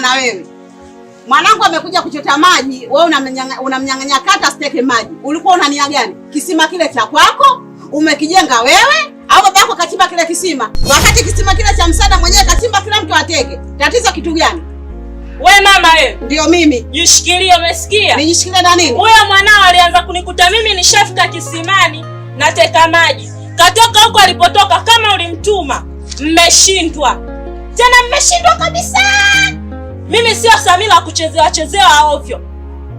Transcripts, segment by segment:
na wewe. Mwanangu amekuja kuchota maji, wewe unamnyang'anya kata steke maji. Ulikuwa una nia gani? Kisima kile cha kwako umekijenga wewe au babako kachimba kile kisima? Wakati kisima kile cha msaada mwenyewe kachimba kila mtu atege. Tatizo kitu gani? We mama we. Ndio mimi. Jishikilie, umesikia? Nijishikilie na nini? Huyo mwanao alianza kunikuta mimi nishafika kisimani nateka maji. Katoka huko alipotoka kama ulimtuma. Mmeshindwa. Tena mmeshindwa kabisa. Mimi sio Samila kuchezewa ovyo.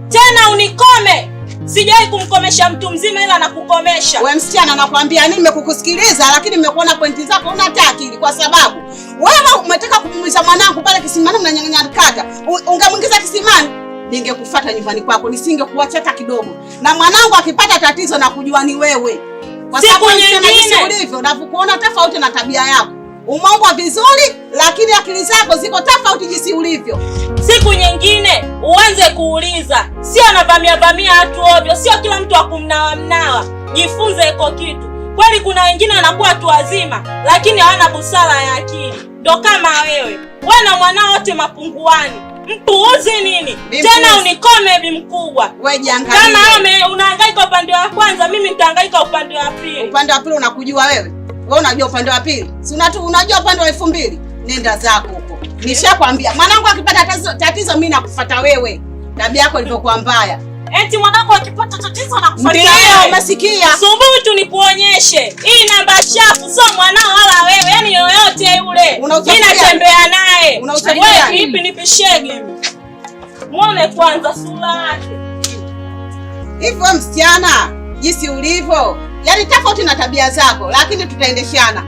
Tena unikome. Sijai kumkomesha mtu mzima ila nakukomesha. Wewe msichana nakwambia nini, nimekusikiliza lakini nimekuona pointi zako unataka akili kwa sababu wewe umetaka kumuuliza mwanangu pale kisimani mnanyang'anya kata. Ungemuingiza kisimani ningekufuata nyumbani kwako, nisingekuacha hata kidogo. Na mwanangu akipata tatizo na kujua ni wewe. Kwa sababu nyingine ulivyo unapokuona tofauti na tabia yako. Umeumbwa vizuri lakini akili zako ziko tofauti jinsi ulivyo. Siku nyingine uanze kuuliza, sio anavamia watu ovyo, sio kila mtu akumnawa. Jifunze iko kitu. Kweli kuna wengine wanakuwa watu wazima lakini hawana busara ya akili. Ndo kama wewe. Wewe na mwanao wote mapunguani. Mpuuzi nini? Tena unikome bi mkubwa. Wewe jiangalie. Kama wewe unahangaika upande wa kwanza, mimi nitahangaika upande wa pili. Upande wa pili unakujua wewe? Wewe unajua upande wa pili? Si unajua upande wa 2000? Nenda zako huko. Nishakwambia mwanangu akipata tatizo mimi nakufuata wewe. Tabia yako ilivyokuwa mbaya. Eti mwanangu akipata tatizo nakufuata wewe. Ndio, umesikia? Subutu nikuonyeshe. Hii namba chafu sio mwanao wala wewe. Yaani yoyote yule. Mimi natembea naye. Wewe kipi nipishege? Muone kwanza sura yake. Hivyo msichana, jinsi ulivyo. Yaani tofauti na tabia zako, lakini tutaendeshana.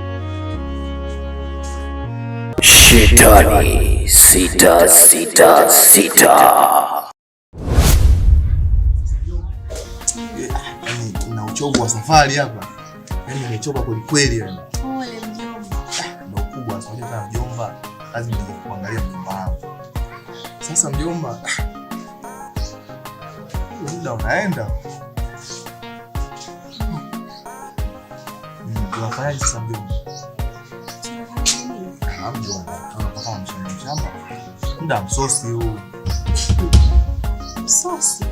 Shetani 666. Na uchovu wa safari hapa. Yaani nimechoka kweli kweli yani. Pole mjomba. Na ukubwa unajua kama mjomba, lazima kuangalia mjomba wangu. Sasa mjomba, muda unaenda. Tunafanyaje sasa mjomba? Mjomba, tunapaka mshamba. Muda msosi huu. Msosi?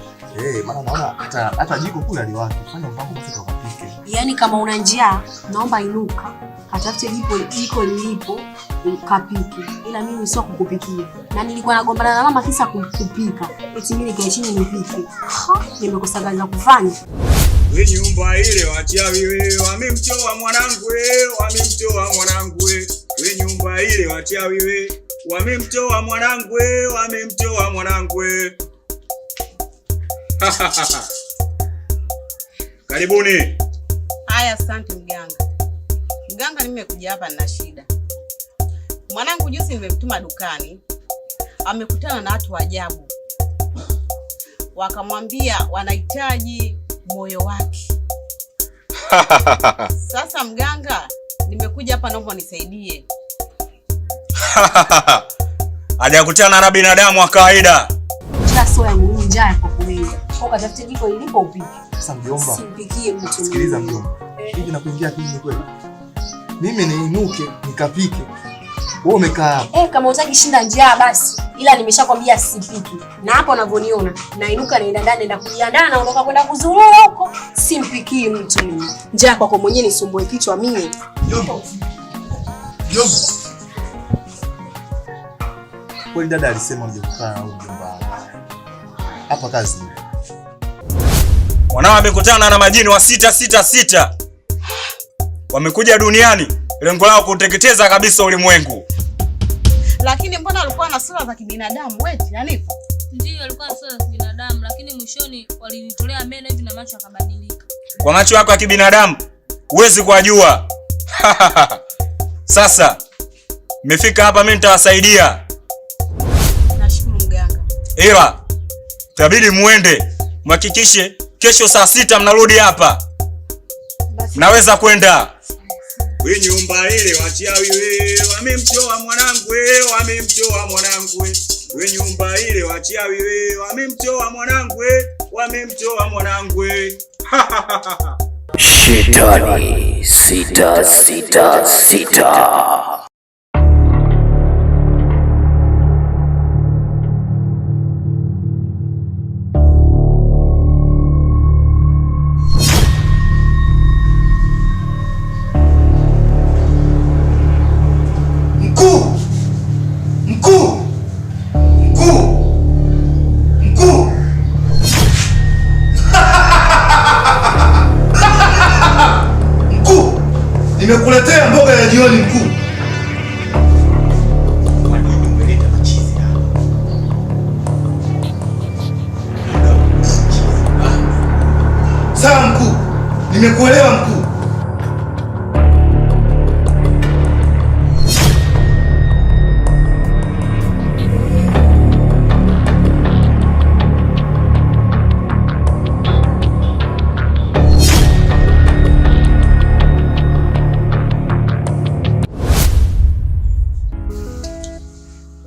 Maana naona hata jiko kule aliwaki. Fanya mpango basi tukapike. Yaani kama una njaa, naomba inuka. Katafute jiko lilipo ukapike. Ila mimi sio kukupikia. Na nilikuwa nagombana na mama kisa kupika. Eti mimi nikae chini nipike. Nimekosa gani la kufanya? We nyumba ile wachawi we, wamemtoa mwanangu we, wamemtoa mwanangu we. We nyumba ile wachawi we, wamemtoa mwanangu we, wamemtoa mwanangu we. Karibuni. Haya, asante mganga. Mganga, nimekuja hapa na shida. Mwanangu juzi nimemtuma dukani. Amekutana na watu wa ajabu. Wakamwambia wanahitaji moyo wake. Sasa mganga, nimekuja hapa naomba nisaidie. Hajakutana na binadamu wa kawaida. Njaa sio ya Mungu, njaa ya kukulia. Kwa katafute jiko lilipo upike. Sasa mjomba, simpikie mtu. Sikiliza mjomba. Hivi nakuingia akili kweli? Mimi niinuke nikapike. Wewe umekaa hapo. Kama unataka shinda njaa basi. Ila nimeshakwambia sipiki. Na hapo unavyoniona, nainuka naenda ndani naenda kujiandaa na ondoka kwenda kuzurura huko. Simpiki mtu mimi. Njaa kwako mwenyewe nisumbue kichwa mimi. Mjomba. Kwani dada alisema uje kukaa na mjomba. Hapa kazi. Wanao wamekutana na majini wa 666. Wamekuja duniani lengo lao kuteketeza kabisa ulimwengu. Lakini mbona walikuwa na sura za kibinadamu wewe? Yaani ndio walikuwa na sura za kibinadamu lakini mwishoni walinitolea meno hivi na macho yakabadilika. Kwa macho yako ya kibinadamu huwezi kujua. Sasa mmefika hapa, mimi nitawasaidia. Nashukuru mganga. Ila itabidi muende mhakikishe kesho saa 6 mnarudi hapa. Naweza kwenda. We nyumba ile wachawi we, wamemtoa mwanangu we, wamemtoa mwanangu we. We nyumba ile wachawi we, wamemtoa mwanangu we, wamemtoa mwanangu we. Shetani 666. Nimekuletea mboga ya jioni mkuu. Sawa mkuu, nimekuelewa mkuu.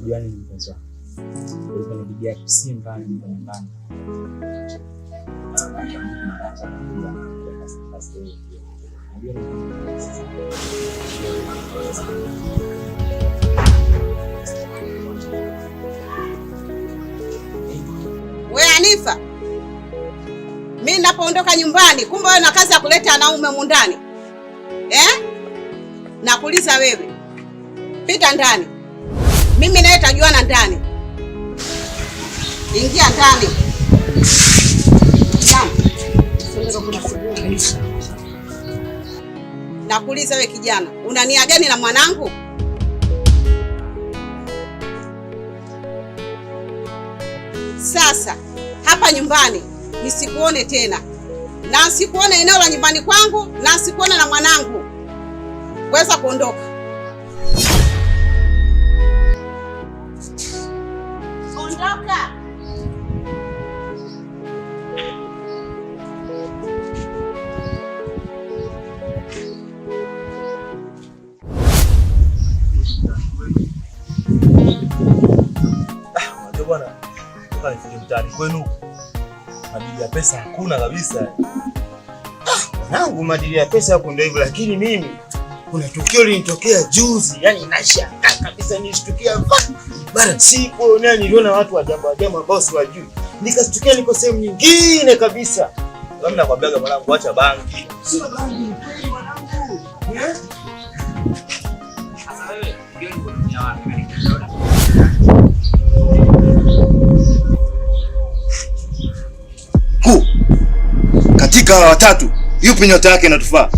Yaani ni mpenzi wako. Ulikuwa unapigia Simba nyumbani. We Hanifa, mimi napoondoka nyumbani, kumbe wewe na kazi ya kuleta wanaume humu ndani Nakuuliza wewe, pita ndani, mimi naye tajuana ndani. Ingia ndani. Nakuuliza wewe kijana, una nia gani na mwanangu? Sasa hapa nyumbani nisikuone tena, na sikuone eneo la nyumbani kwangu, na sikuone na mwanangu. Weza kuondoka. Ondoka. Bwana, toka nifike mtaani kwenu. Madili ya pesa hakuna kabisa. Mwanangu, madili ya pesa hapo ndio hivyo, lakini mimi kuna tukio linitokea juzi, yani nashangaa kabisa, nilishtukia bana, siku niliona watu ajabu ambao siwajui. Nikastukia niko sehemu nyingine kabisa. Labda nakwambiaga mwanangu, acha bangi. Sio bangi, kweli mwanangu. Sasa wewe ndio uko dunia wapi? Katika watatu yupi nyota yake inatufaa?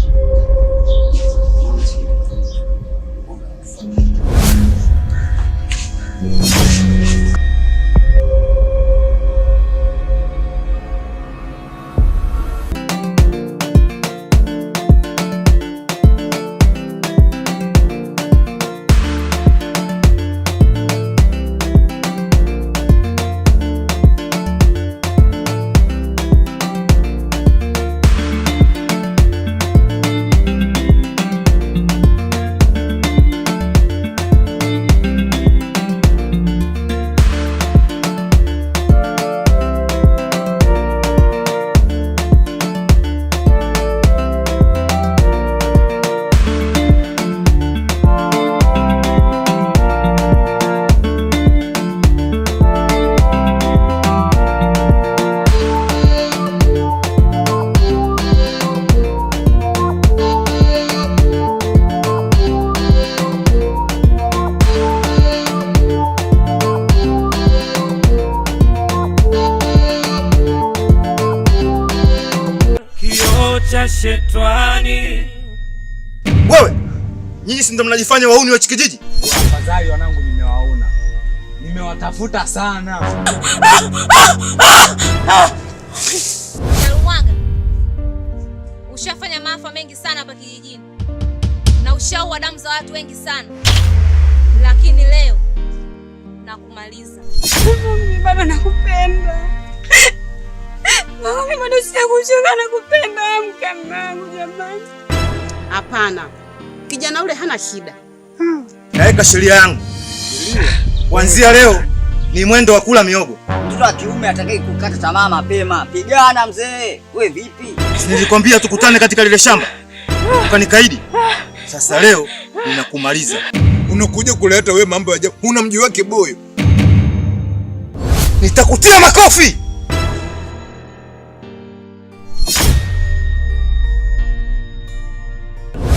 Shetani. Wewe, nyinyi si ndio mnajifanya wauni wa kijiji? Afadhali wanangu nimewaona. Nimewatafuta sana. Nyarumwaga, ushafanya maafa mengi sana hapa kijijini. Na ushaua damu za watu wengi sana. Lakini leo nakumaliza. Mimi bado nakupenda. Mimi bado sijakuchoka na kupenda mke wangu jamani. Hapana. Kijana ule hana shida. Naweka sheria yangu. Kuanzia leo ni mwendo wa kula miogo. Mtoto wa kiume atakaye kukata tamaa mapema. Pigana mzee. Wewe vipi? Nilikwambia tukutane katika lile shamba. Ukanikaidi. Sasa leo ninakumaliza. Unakuja kuleta wewe mambo ya ajabu. Huna mji wake boyo. Nitakutia makofi.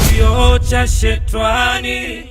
Kioo cha shetani.